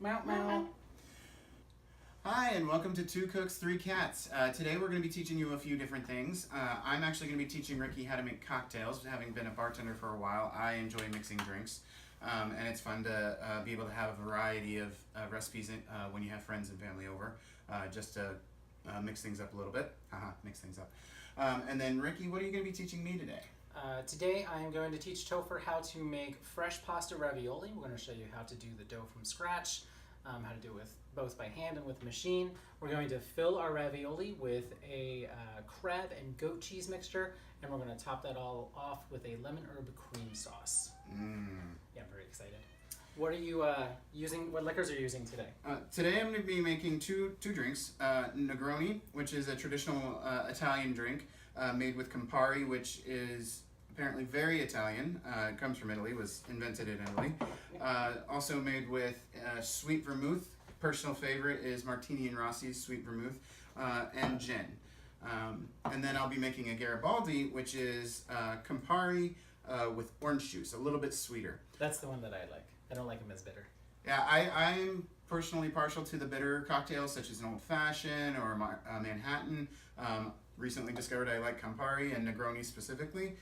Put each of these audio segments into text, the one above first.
Meow, meow. Hi, and welcome to Two Cooks, Three Cats. Today we're going to be teaching you a few different things. I'm actually going to be teaching Ricky how to make cocktails. Having been a bartender for a while, I enjoy mixing drinks. And it's fun to be able to have a variety of recipes when you have friends and family over, just to mix things up a little bit. Mix things up. And then Ricky, what are you going to be teaching me today? Today I am going to teach Topher how to make fresh pasta ravioli. We're going to show you how to do the dough from scratch, how to do it with both by hand and with a machine. We're going to fill our ravioli with a crab and goat cheese mixture, and we're going to top that all off with a lemon herb cream sauce. Yeah, I'm very excited. What are you using? What liquors are you using today? Today I'm going to be making two drinks. Negroni, which is a traditional Italian drink made with campari, which is apparently very Italian. It comes from Italy, was invented in Italy. Also made with sweet vermouth. Personal favorite is Martini and Rossi's sweet vermouth, and gin. And then I'll be making a Garibaldi, which is Campari with orange juice, a little bit sweeter. That's the one that I like. I don't like them as bitter. Yeah, I'm personally partial to the bitter cocktails, such as an old fashioned or Manhattan. Recently discovered I like Campari and Negroni specifically,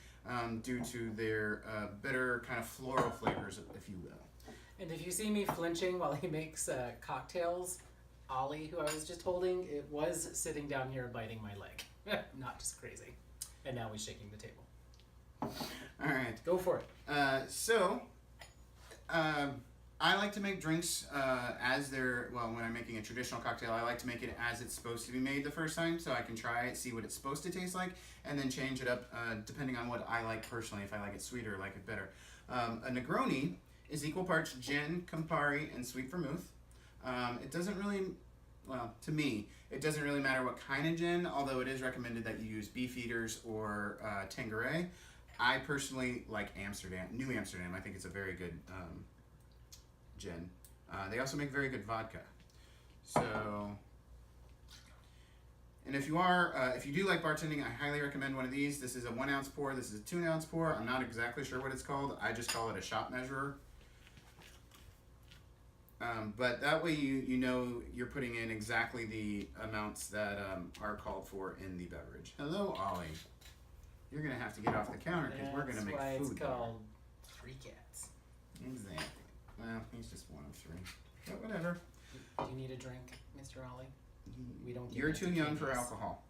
due to their bitter kind of floral flavors, if you will. And if you see me flinching while he makes cocktails, Ollie, who I was just holding, it was sitting down here biting my leg. Not just crazy. And now he's shaking the table. All right. Go for it. I like to make drinks when I'm making a traditional cocktail, I like to make it as it's supposed to be made the first time, so I can try it, see what it's supposed to taste like, and then change it up depending on what I like personally, if I like it sweeter or like it bitter. A Negroni is equal parts gin, Campari, and sweet vermouth. It doesn't really, to me, it doesn't really matter what kind of gin, although it is recommended that you use Beefeaters or Tanqueray. I personally like New Amsterdam. I think it's a very good gin. They also make very good vodka. So, and if you do like bartending, I highly recommend one of these. This is a 1 ounce pour. This is a 2 ounce pour. I'm not exactly sure what it's called. I just call it a shot measurer. But that way you know you're putting in exactly the amounts that are called for in the beverage. Hello, Ollie. You're going to have to get off the counter because we're going to make food. That's why it's called Three Cats. Exactly. Well, he's just one of three. But whatever. Do you need a drink, Mr. Ollie? We don't. You're too young for alcohol.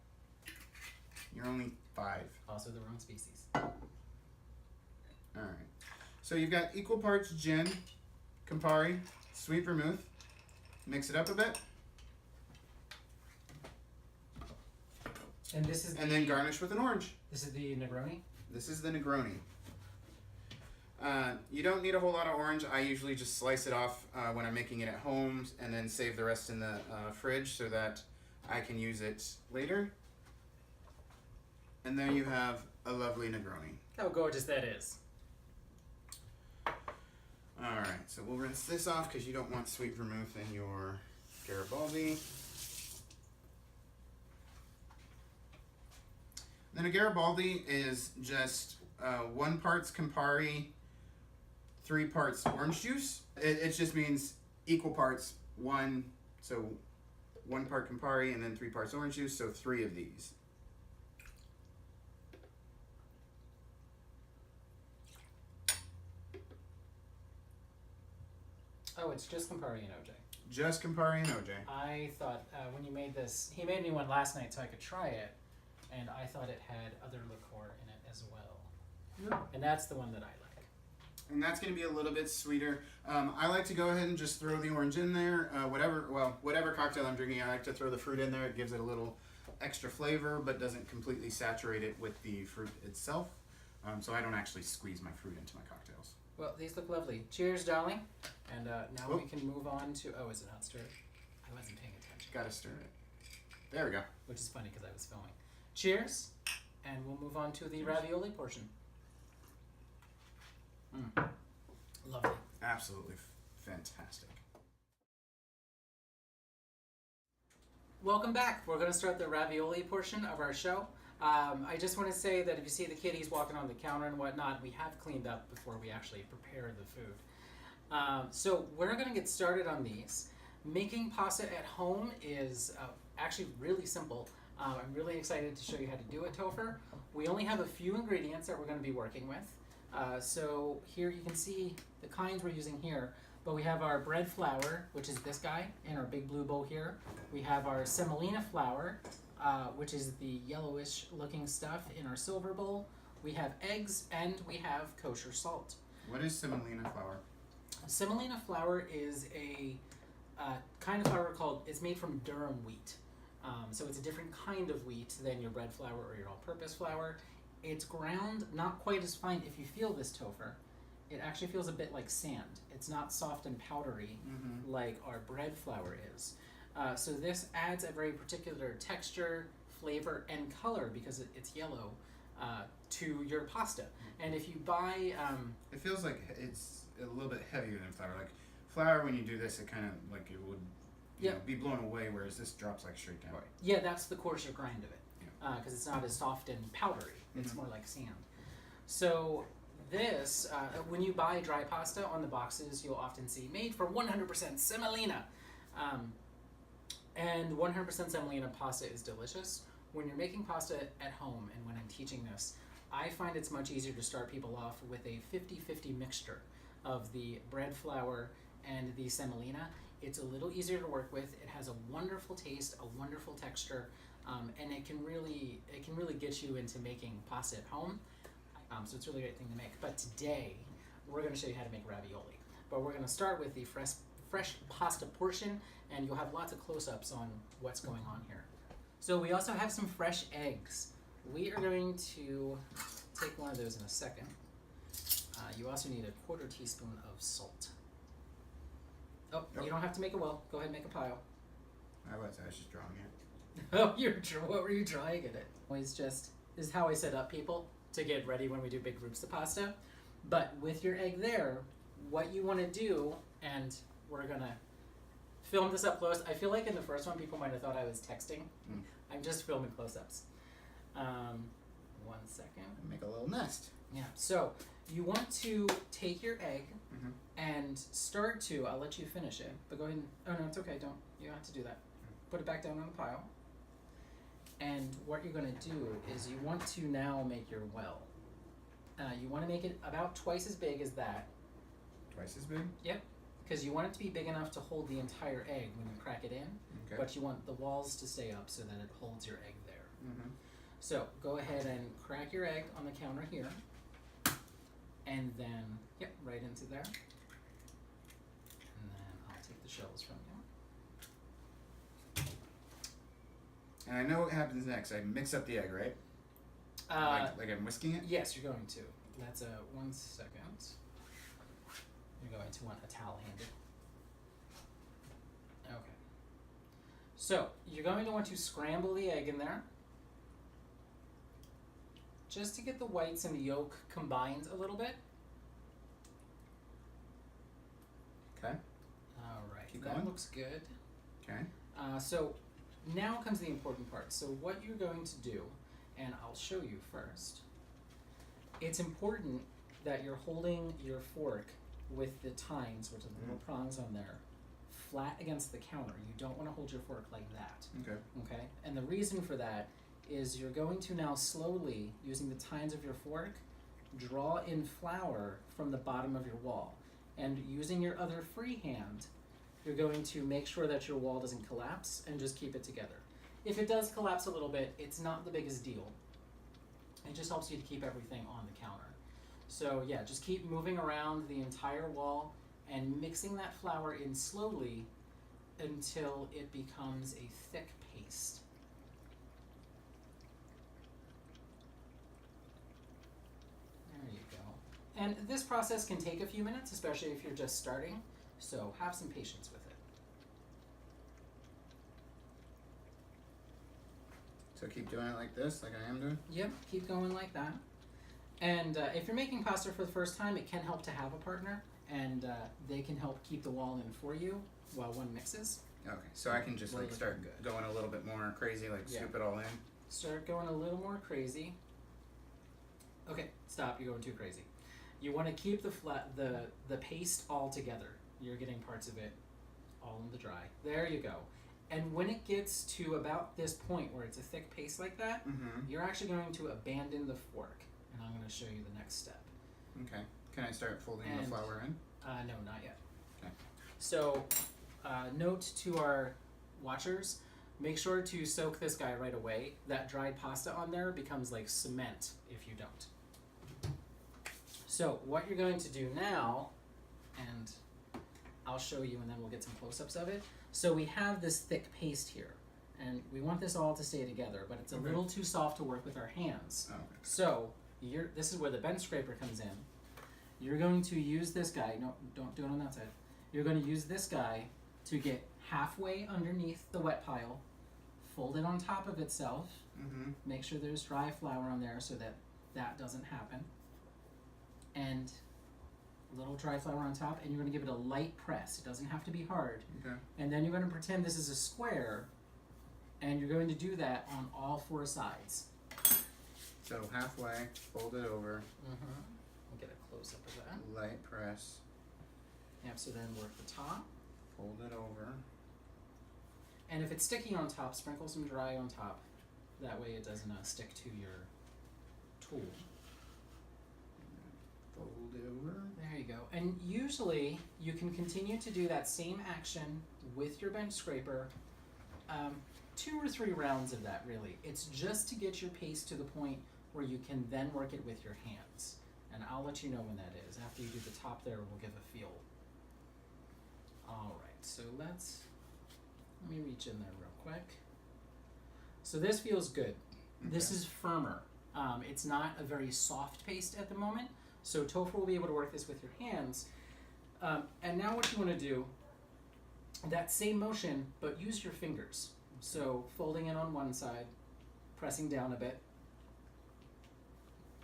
You're only 5. Also the wrong species. Alright. So you've got equal parts gin, Campari, sweet vermouth. Mix it up a bit. And this is then garnish with an orange. This is the Negroni? This is the Negroni. You don't need a whole lot of orange. I usually just slice it off when I'm making it at home and then save the rest in the fridge so that I can use it later. And there you have a lovely Negroni. How gorgeous that is. Alright, so we'll rinse this off because you don't want sweet vermouth in your Garibaldi. Then a Garibaldi is just 1 parts Campari, 3 parts orange juice. It just means equal parts, 1 part Campari and then 3 parts orange juice, so 3 of these. Oh, it's just Campari and OJ. Just Campari and OJ. I thought when you made this, he made me one last night so I could try it, and I thought it had other liqueur in it as well. Yep. And that's the one that I like. And that's going to be a little bit sweeter. I like to go ahead and just throw the orange in there. Whatever cocktail I'm drinking, I like to throw the fruit in there. It gives it a little extra flavor, but doesn't completely saturate it with the fruit itself. So I don't actually squeeze my fruit into my cocktails. Well, these look lovely. Cheers, darling. And now we can move on to... Oh, is it not stirred? I wasn't paying attention. Gotta stir it. There we go. Which is funny because I was filming. Cheers. And we'll move on to the ravioli portion. Lovely. Absolutely fantastic. Welcome back. We're going to start the ravioli portion of our show. I just want to say that if you see the kitties walking on the counter and whatnot, we have cleaned up before we actually prepare the food. So we're going to get started on these. Making pasta at home is actually really simple. I'm really excited to show you how to do it, Topher. We only have a few ingredients that we're going to be working with. So here you can see the kinds we're using here, but we have our bread flour, which is this guy, in our big blue bowl here. We have our semolina flour, which is the yellowish looking stuff, in our silver bowl. We have eggs, and we have kosher salt. What is semolina flour? Semolina flour is a kind of flour it's made from durum wheat. So it's a different kind of wheat than your bread flour or your all-purpose flour. It's ground not quite as fine. If you feel this, Topher, it actually feels a bit like sand. It's not soft and powdery like our bread flour is. So this adds a very particular texture, flavor, and color, because it's yellow, to your pasta. And if you buy... it feels like it's a little bit heavier than flour. Like flour, when you do this, it kind of like it would be blown away, whereas this drops like straight down. Right. Yeah, that's the coarser grind of it, because it's not as soft and powdery. It's more like sand. So this, when you buy dry pasta, on the boxes you'll often see made from 100% semolina. And 100% semolina pasta is delicious. When you're making pasta at home, and when I'm teaching this, I find it's much easier to start people off with a 50-50 mixture of the bread flour and the semolina. It's a little easier to work with. It has a wonderful taste, a wonderful texture, and it can really get you into making pasta at home. So it's a really great thing to make. But today, we're going to show you how to make ravioli. But we're going to start with the fresh pasta portion, and you'll have lots of close-ups on what's going on here. So we also have some fresh eggs. We are going to take one of those in a second. You also need a 1/4 teaspoon of salt. Oh, you don't have to make a well. Go ahead and make a pile. I was just drawing it. Oh, what were you drawing it? Always this is how I set up people to get ready when we do big groups of pasta. But with your egg there, what you want to do, and we're gonna film this up close. I feel like in the first one, people might have thought I was texting. I'm just filming close-ups. 1 second. Make a little nest. Yeah. So you want to take your egg and start to. I'll let you finish it, but go ahead and. Oh no, it's okay. You don't have to do that. Put it back down on the pile. And what you're going to do is you want to now make your well. You want to make it about twice as big as that. Twice as big? Yep. Because you want it to be big enough to hold the entire egg when you crack it in, but you want the walls to stay up so that it holds your egg there. So go ahead and crack your egg on the counter here, and then, right into there. And then I'll take the shells from you. And I know what happens next. I mix up the egg, right? Like I'm whisking it? Yes, you're going to. That's 1 second. You're going to want a towel handy. Okay. So you're going to want to scramble the egg in there, just to get the whites and the yolk combined a little bit. Okay. All right. Keep that going. Looks good. Okay. So now comes the important part. So what you're going to do, and I'll show you first. It's important that you're holding your fork with the tines, which are the little prongs on there, flat against the counter. You don't want to hold your fork like that. Okay? And the reason for that is you're going to now slowly, using the tines of your fork, draw in flour from the bottom of your wall. And using your other free hand, you're going to make sure that your wall doesn't collapse and just keep it together. If it does collapse a little bit, it's not the biggest deal. It just helps you to keep everything on the counter. So yeah, just keep moving around the entire wall and mixing that flour in slowly until it becomes a thick paste. There you go. And this process can take a few minutes, especially if you're just starting, so have some patience with it. So keep doing it like this, like I am doing? Yep, keep going like that. And if you're making pasta for the first time, it can help to have a partner, and they can help keep the wall in for you while one mixes. Okay, so I can just like start going a little bit more crazy, like scoop it all in. Start going a little more crazy. Okay, stop, you're going too crazy. You want to keep the paste all together. You're getting parts of it all in the dry. There you go. And when it gets to about this point where it's a thick paste like that, you're actually going to abandon the fork. And I'm going to show you the next step. Okay. Can I start folding the flour in? No, not yet. Okay. So, note to our watchers, make sure to soak this guy right away. That dried pasta on there becomes like cement if you don't. So, what you're going to do now, and I'll show you and then we'll get some close-ups of it. So we have this thick paste here, and we want this all to stay together, but it's a little too soft to work with our hands. Oh, okay. So this is where the bench scraper comes in. You're going to use this guy. No, don't do it on that side. You're going to use this guy to get halfway underneath the wet pile, fold it on top of itself, make sure there's dry flour on there so that that doesn't happen, and a little dry flour on top, and you're going to give it a light press. It doesn't have to be hard. Okay. And then you're going to pretend this is a square, and you're going to do that on all 4 sides. So halfway, fold it over. We'll get a close up of that. Light press. Yep, so then work the top. Fold it over. And if it's sticky on top, sprinkle some dry on top. That way it doesn't stick to your tool. Fold it over. There you go. And usually you can continue to do that same action with your bench scraper. 2 or 3 rounds of that, really. It's just to get your paste to the point where you can then work it with your hands. And I'll let you know when that is. After you do the top there, we'll give a feel. Alright, so let me reach in there real quick. So this feels good. Okay. This is firmer. It's not a very soft paste at the moment. So Topher will be able to work this with your hands. And now what you want to do, that same motion, but use your fingers. So folding it on one side, pressing down a bit.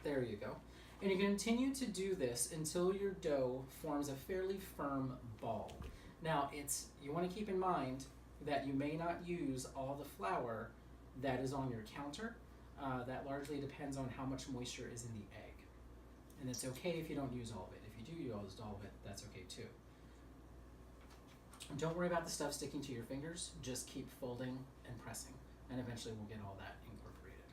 There you go. And you continue to do this until your dough forms a fairly firm ball. Now, you want to keep in mind that you may not use all the flour that is on your counter. That largely depends on how much moisture is in the egg. And it's okay if you don't use all of it. If you do use all of it, that's okay too. Don't worry about the stuff sticking to your fingers. Just keep folding and pressing, and eventually we'll get all that incorporated.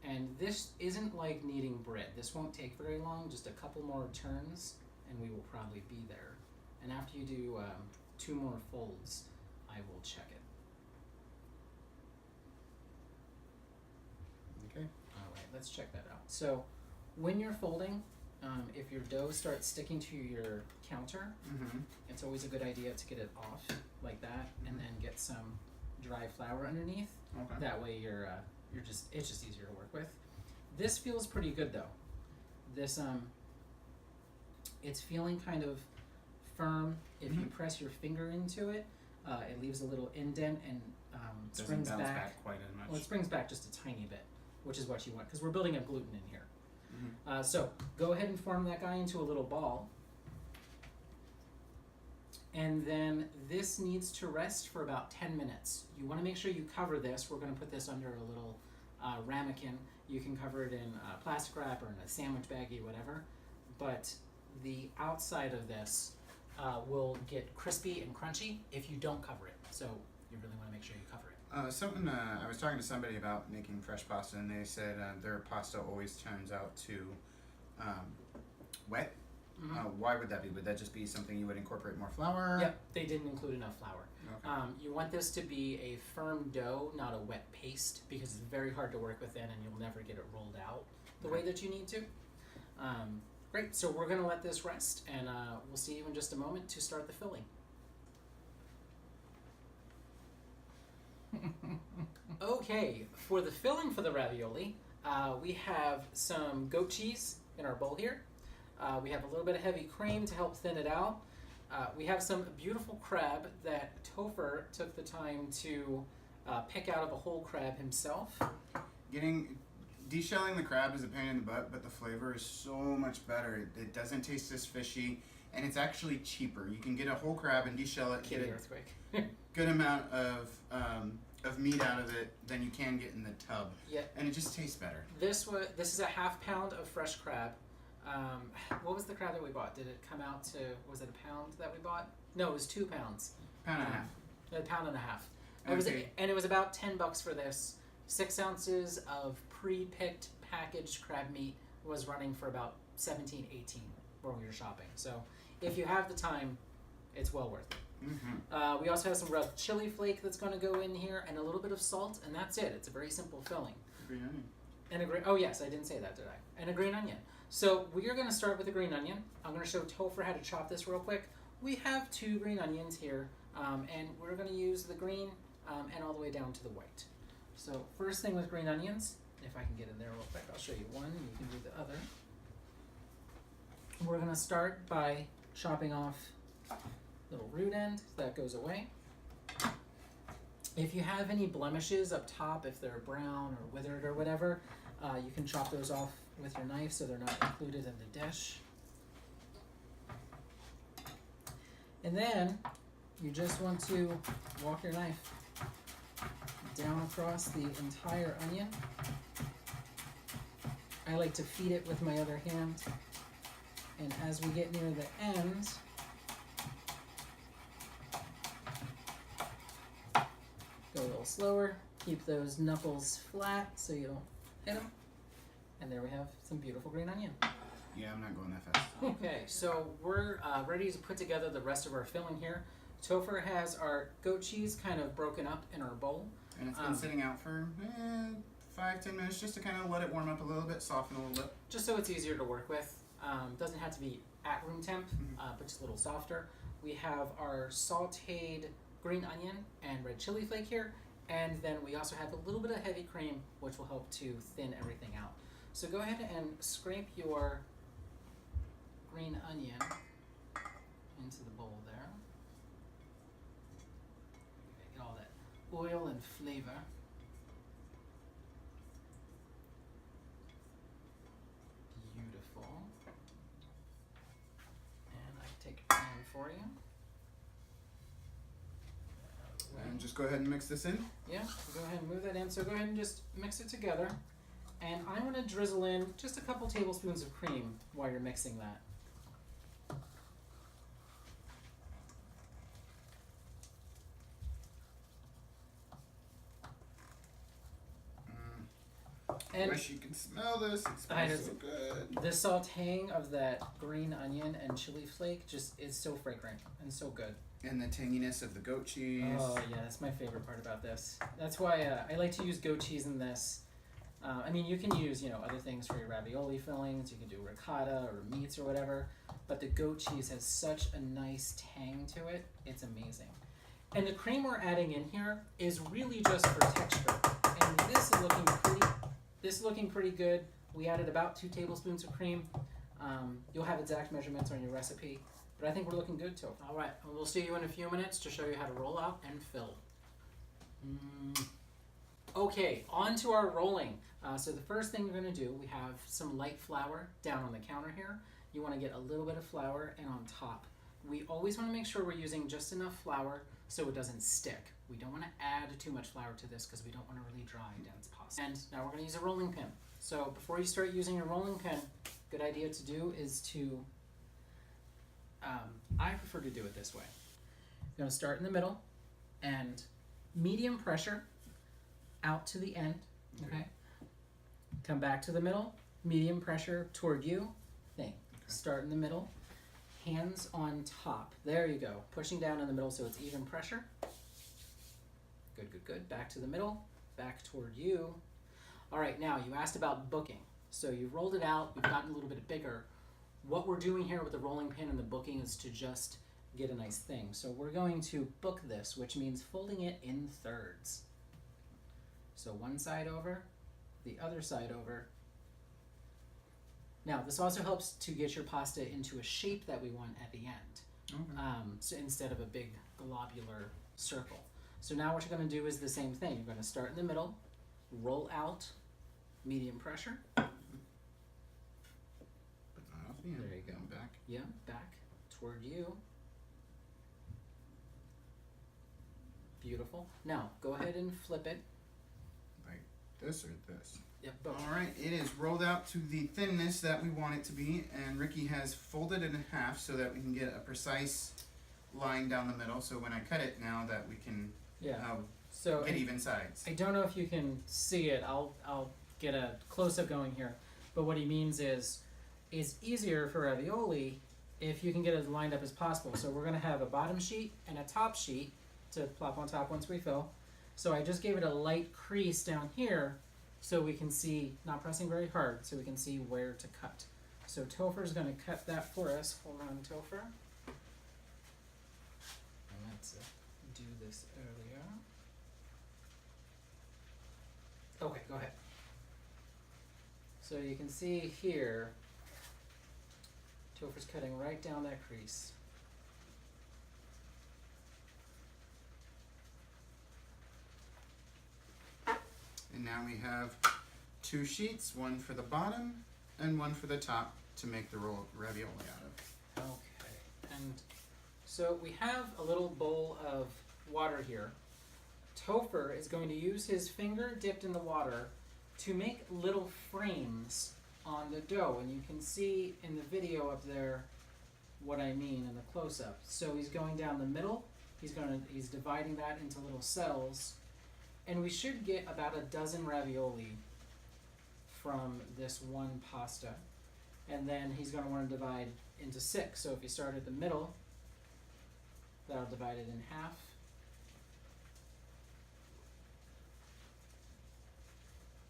And this isn't like kneading bread. This won't take very long, just a couple more turns, and we will probably be there. And after you do 2 more folds, I will check it. Okay. All right, let's check that out. So when you're folding, if your dough starts sticking to your counter, it's always a good idea to get it off like that, and then get some dry flour underneath. Okay. That way it's just easier to work with. This feels pretty good though. This it's feeling kind of firm. If you press your finger into it, it leaves a little indent and springs back quite as much. Well, it springs back just a tiny bit, which is what you want because we're building up gluten in here. So go ahead and form that guy into a little ball. And then this needs to rest for about 10 minutes. You want to make sure you cover this. We're going to put this under a little ramekin. You can cover it in plastic wrap or in a sandwich baggie, whatever. But the outside of this will get crispy and crunchy if you don't cover it. So you really want to make sure you cover it. I was talking to somebody about making fresh pasta, and they said their pasta always turns out too wet. Why would that be? Would that just be something you would incorporate more flour? Yep, they didn't include enough flour. Okay. You want this to be a firm dough, not a wet paste, because it's very hard to work within and you'll never get it rolled out the way that you need to. Great, so we're going to let this rest, and we'll see you in just a moment to start the filling. Okay, for the filling for the ravioli, we have some goat cheese in our bowl here. We have a little bit of heavy cream to help thin it out. We have some beautiful crab that Topher took the time to pick out of a whole crab himself. Deshelling the crab is a pain in the butt, but the flavor is so much better. It doesn't taste as fishy, and it's actually cheaper. You can get a whole crab and deshell it, Kitty get earthquake. a good amount of of meat out of it than you can get in the tub. Yeah. And it just tastes better. This is a ½ pound of fresh crab. What was the crab that we bought? Did it come out to, was it a pound that we bought? No, it was 2 pounds. Pound and a half. A pound and a half. Okay. And it was about $10 for this. 6 ounces of pre-picked packaged crab meat was running for about $17, $18 when we were shopping. So if you have the time, it's well worth it. Mm-hmm. We also have some red chili flake that's going to go in here, and a little bit of salt, and that's it. It's a very simple filling. Green onion. And oh yes, I didn't say that, did I? And a green onion. So we are going to start with the green onion. I'm going to show Topher how to chop this real quick. We have 2 green onions here, and we're going to use the green and all the way down to the white. So first thing with green onions, if I can get in there real quick, I'll show you one, and you can do the other. We're going to start by chopping off little root end, that goes away. If you have any blemishes up top, if they're brown or withered or whatever, you can chop those off with your knife so they're not included in the dish. And then you just want to walk your knife down across the entire onion. I like to feed it with my other hand, and as we get near the end, go a little slower, keep those knuckles flat so you don't hit them. And there we have some beautiful green onion. Yeah, I'm not going that fast. Okay, so we're ready to put together the rest of our filling here. Topher has our goat cheese kind of broken up in our bowl. And it's been sitting out for 5-10 minutes just to kind of let it warm up a little bit, soften a little bit. Just so it's easier to work with. Doesn't have to be at room temp, but just a little softer. We have our sauteed green onion and red chili flake here, and then we also have a little bit of heavy cream, which will help to thin everything out. So go ahead and scrape your green onion into the bowl there. Okay, get all that oil and flavor. Beautiful. And I take a pan for you. And just go ahead and mix this in. Yeah, go ahead and move that in. So go ahead and just mix it together. And I'm going to drizzle in just a couple tablespoons of cream while you're mixing that. I wish you could smell this. It smells so good. The sauteing of that green onion and chili flake just is so fragrant and so good. And the tanginess of the goat cheese. Oh yeah, that's my favorite part about this. That's why I like to use goat cheese in this. I mean, you can use other things for your ravioli fillings. You can do ricotta or meats or whatever. But the goat cheese has such a nice tang to it. It's amazing. And the cream we're adding in here is really just for texture. And this is looking pretty good. We added about 2 tablespoons of cream. You'll have exact measurements on your recipe. But I think we're looking good, too. All right, we'll see you in a few minutes to show you how to roll out and fill. Okay, on to our rolling. So the first thing we're going to do, we have some light flour down on the counter here. You want to get a little bit of flour and on top. We always want to make sure we're using just enough flour so it doesn't stick. We don't want to add too much flour to this because we don't want a really dry, dense pasta. And now we're going to use a rolling pin. So before you start using your rolling pin, good idea to do is to I prefer to do it this way. You're going to start in the middle and medium pressure out to the end. Okay. Come back to the middle, medium pressure toward you. Thing. Start in the middle, hands on top. There you go. Pushing down in the middle so it's even pressure. Good, good, good. Back to the middle, back toward you. All right, now you asked about booking. So you rolled it out, you've gotten a little bit bigger. What we're doing here with the rolling pin and the booking is to just get a nice thing. So we're going to book this, which means folding it in thirds. So one side over, the other side over. Now, this also helps to get your pasta into a shape that we want at the end. Okay. So instead of a big globular circle. So now what you're going to do is the same thing. You're going to start in the middle, roll out, medium pressure. There you go. Back. Yeah, back toward you. Beautiful. Now, go ahead and flip it. Like this or this? Yep, both. All right, it is rolled out to the thinness that we want it to be, and Ricky has folded it in half so that we can get a precise line down the middle. So when I cut it now, that we can So get even sides. I don't know if you can see it. I'll get a close-up going here. But what he means is, it's easier for ravioli if you can get it as lined up as possible. So we're going to have a bottom sheet and a top sheet to plop on top once we fill. So I just gave it a light crease down here so we can see, not pressing very hard, so we can see where to cut. So Topher's going to cut that for us. Hold on, Topher. I meant to do this earlier. Okay, go ahead. So you can see here, Topher's cutting right down that crease. And now we have two sheets, one for the bottom and one for the top to make the roll ravioli out of. Okay, and so we have a little bowl of water here. Topher is going to use his finger dipped in the water to make little frames on the dough, and you can see in the video up there what I mean in the close-up. So he's going down the middle, he's dividing that into little cells, and we should get about a dozen ravioli from this one pasta. And then he's going to want to divide into 6. So if you start at the middle, that'll divide it in half.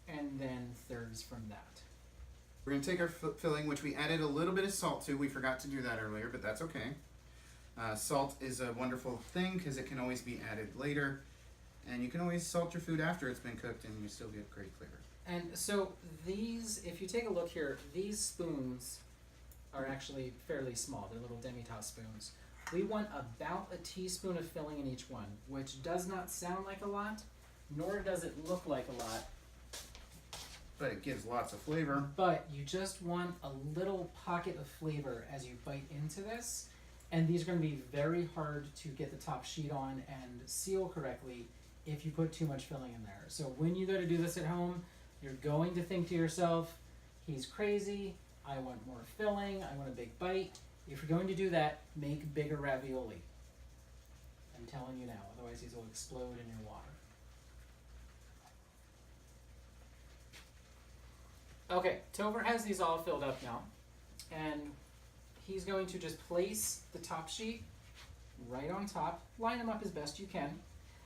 And then thirds from that. We're going to take our filling, which we added a little bit of salt to. We forgot to do that earlier, but that's okay. Salt is a wonderful thing because it can always be added later. And you can always salt your food after it's been cooked and you still get great flavor. And so these, if you take a look here, these spoons are actually fairly small. They're little demi-tasse spoons. We want about a teaspoon of filling in each one, which does not sound like a lot, nor does it look like a lot. But it gives lots of flavor. But you just want a little pocket of flavor as you bite into this. And these are going to be very hard to get the top sheet on and seal correctly if you put too much filling in there. So when you go to do this at home, you're going to think to yourself, he's crazy, I want more filling, I want a big bite. If you're going to do that, make bigger ravioli. I'm telling you now, otherwise these will explode in your water. Okay, Topher has these all filled up now, and he's going to just place the top sheet right on top, line them up as best you can,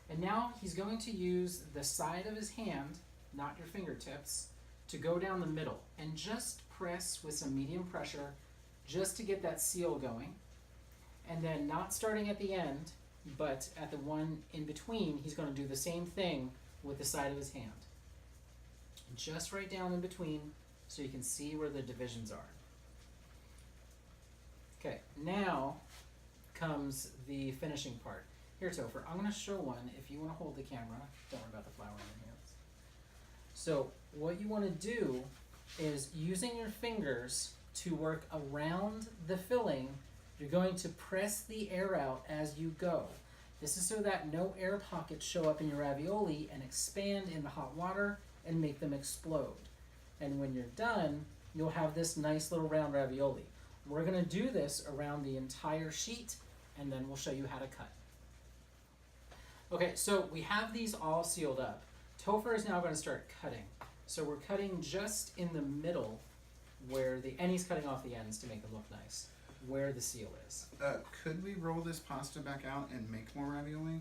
and now he's going to use the side of his hand, not your fingertips, to go down the middle and just press with some medium pressure just to get that seal going, and then not starting at the end, but at the one in between, he's going to do the same thing with the side of his hand. Just right down in between so you can see where the divisions are. Okay, now comes the finishing part. Here, Topher, I'm going to show one if you want to hold the camera. Don't worry about the flour in your hands. So what you want to do is, using your fingers to work around the filling, you're going to press the air out as you go. This is so that no air pockets show up in your ravioli and expand in the hot water and make them explode. And when you're done, you'll have this nice little round ravioli. We're going to do this around the entire sheet, and then we'll show you how to cut. Okay, so we have these all sealed up. Topher is now going to start cutting. So we're cutting just in the middle where and he's cutting off the ends to make them look nice, where the seal is. Could we roll this pasta back out and make more ravioli?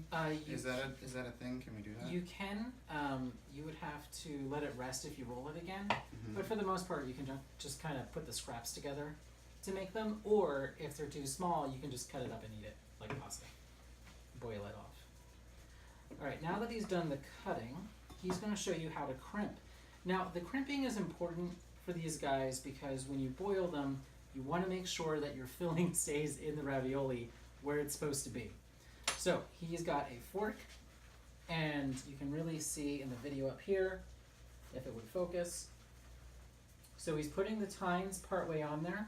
Is that a thing? Can we do that? You can. You would have to let it rest if you roll it again. Mm-hmm. But for the most part, you can just kind of put the scraps together to make them. Or if they're too small, you can just cut it up and eat it like pasta. Boil it off. All right, now that he's done the cutting, he's going to show you how to crimp. Now, the crimping is important for these guys because when you boil them, you want to make sure that your filling stays in the ravioli where it's supposed to be. So he's got a fork, and you can really see in the video up here, if it would focus. So he's putting the tines partway on there,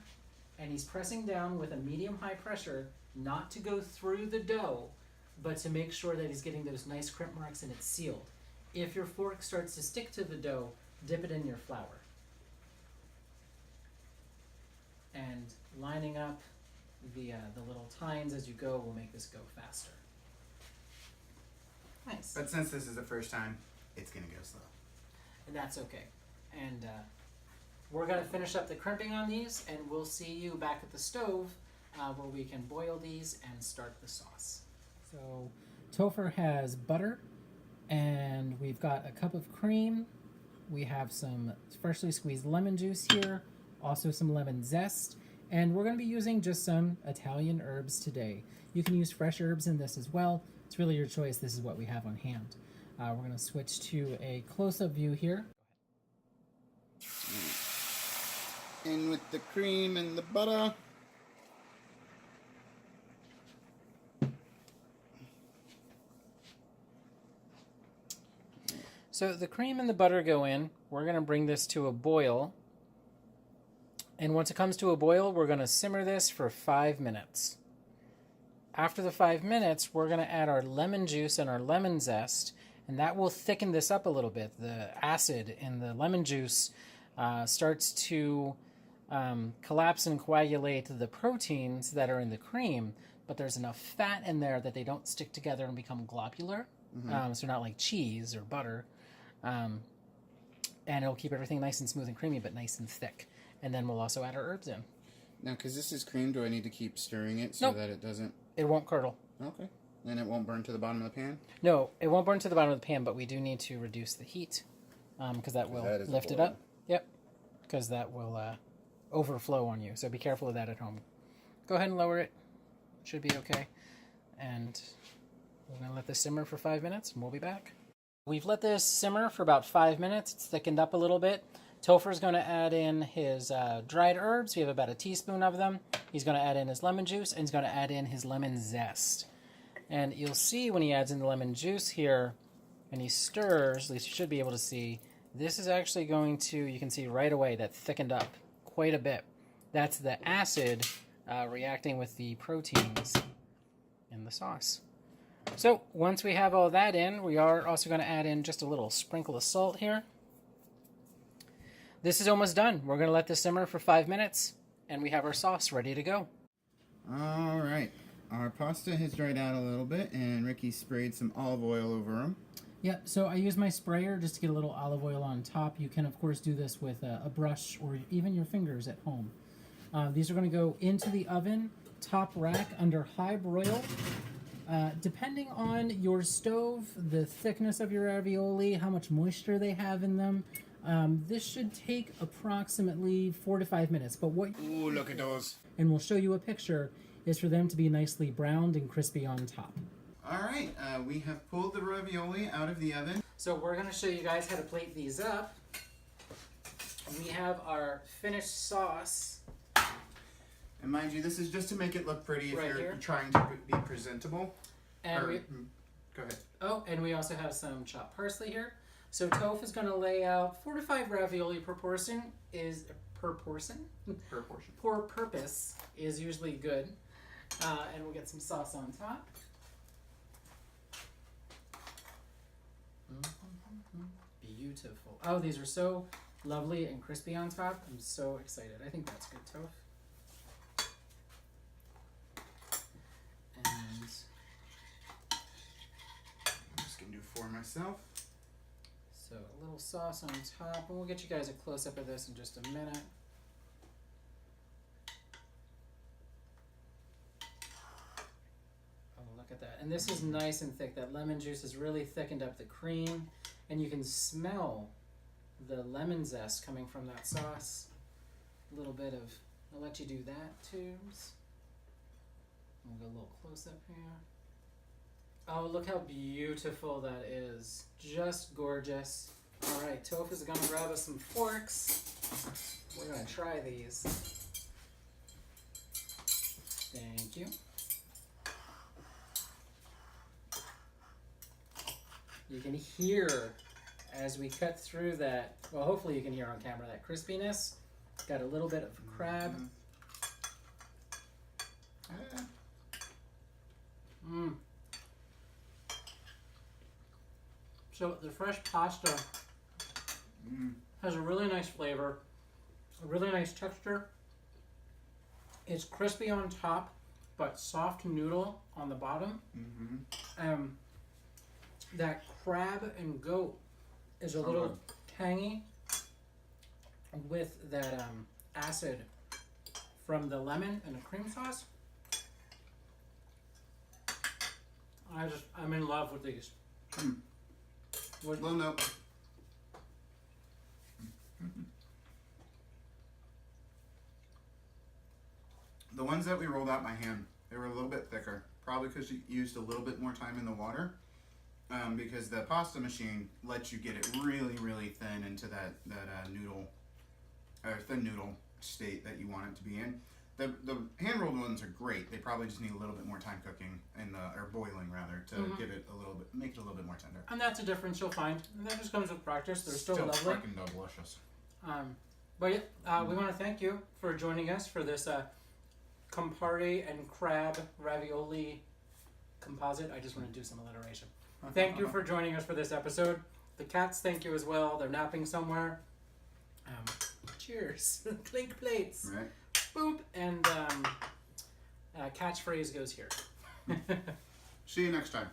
and he's pressing down with a medium-high pressure, not to go through the dough, but to make sure that he's getting those nice crimp marks and it's sealed. If your fork starts to stick to the dough, dip it in your flour. And lining up the little tines as you go will make this go faster. Nice. But since this is the first time, it's gonna go slow. And that's okay. And we're gonna finish up the crimping on these, and we'll see you back at the stove where we can boil these and start the sauce. So Topher has butter, and we've got a cup of cream. We have some freshly squeezed lemon juice here, also some lemon zest, and we're going to be using just some Italian herbs today. You can use fresh herbs in this as well. It's really your choice. This is what we have on hand. We're going to switch to a close-up view here. In with the cream and the butter. So the cream and the butter go in. We're going to bring this to a boil. And once it comes to a boil, we're going to simmer this for 5 minutes. After the 5 minutes, we're going to add our lemon juice and our lemon zest, and that will thicken this up a little bit. The acid in the lemon juice starts to collapse and coagulate the proteins that are in the cream, but there's enough fat in there that they don't stick together and become globular. So not like cheese or butter. And it'll keep everything nice and smooth and creamy, but nice and thick. And then we'll also add our herbs in. Now, because this is cream, do I need to keep stirring it so that it doesn't... It won't curdle. Okay. And it won't burn to the bottom of the pan? No, it won't burn to the bottom of the pan, but we do need to reduce the heat because that will lift it up. Yep, because that will overflow on you. So be careful of that at home. Go ahead and lower it. Should be okay. And we're going to let this simmer for 5 minutes, and we'll be back. We've let this simmer for about 5 minutes. It's thickened up a little bit. Topher's going to add in his dried herbs. We have about a teaspoon of them. He's going to add in his lemon juice, and he's going to add in his lemon zest. And you'll see when he adds in the lemon juice here, and he stirs, at least you should be able to see, this is actually going to, you can see right away that thickened up quite a bit. That's the acid reacting with the proteins in the sauce. So once we have all that in, we are also going to add in just a little sprinkle of salt here. This is almost done. We're going to let this simmer for 5 minutes, and we have our sauce ready to go. All right. Our pasta has dried out a little bit, and Ricky sprayed some olive oil over them. Yep, so I use my sprayer just to get a little olive oil on top. You can, of course, do this with a brush or even your fingers at home. These are going to go into the oven, top rack, under high broil. Depending on your stove, the thickness of your ravioli, how much moisture they have in them, this should take approximately 4 to 5 minutes. But what? Ooh, look at those. And we'll show you a picture, is for them to be nicely browned and crispy on top. All right, we have pulled the ravioli out of the oven. So we're going to show you guys how to plate these up. We have our finished sauce. And mind you, this is just to make it look pretty if Right you're here. trying to be presentable. And Go ahead. Oh, and we also have some chopped parsley here. So Toph is going to lay out 4 to 5 ravioli per portion. Per purpose is usually good. And we'll get some sauce on top. Beautiful. Oh, these are so lovely and crispy on top. I'm so excited. I think that's good, Toph. And I'm just going to do 4 myself. so a little sauce on top. And we'll get you guys a close-up of this in just a minute. Oh, look at that. And this is nice and thick. That lemon juice has really thickened up the cream. And you can smell the lemon zest coming from that sauce. A little bit of, I'll let you do that, Tubes. We'll go a little close up here. Oh, look how beautiful that is. Just gorgeous. All right, Toph is gonna grab us some forks. We're gonna try these. Thank you. You can hear as we cut through that, well, hopefully you can hear on camera that crispiness. Got a little bit of crab. So the fresh pasta has a really nice flavor, a really nice texture. It's crispy on top, but soft noodle on the bottom. That crab and goat is a little tangy with that acid from the lemon and the cream sauce. I'm in love with these. Well, no. The ones that we rolled out by hand, they were a little bit thicker. Probably because you used a little bit more time in the water. Because the pasta machine lets you get it really, really thin into that noodle, or thin noodle state that you want it to be in. The hand rolled ones are great. They probably just need a little bit more time cooking or boiling rather to give it a little bit, make it a little bit more tender. And that's a difference you'll find. And that just comes with practice. They're still lovely. Freaking delicious. But yeah, we want to thank you for joining us for this campari and crab ravioli composite. I just want to do some alliteration. Thank you for joining us for this episode. The cats thank you as well. They're napping somewhere. Cheers. Clink plates. Right. Boop. And catchphrase goes here. See you next time.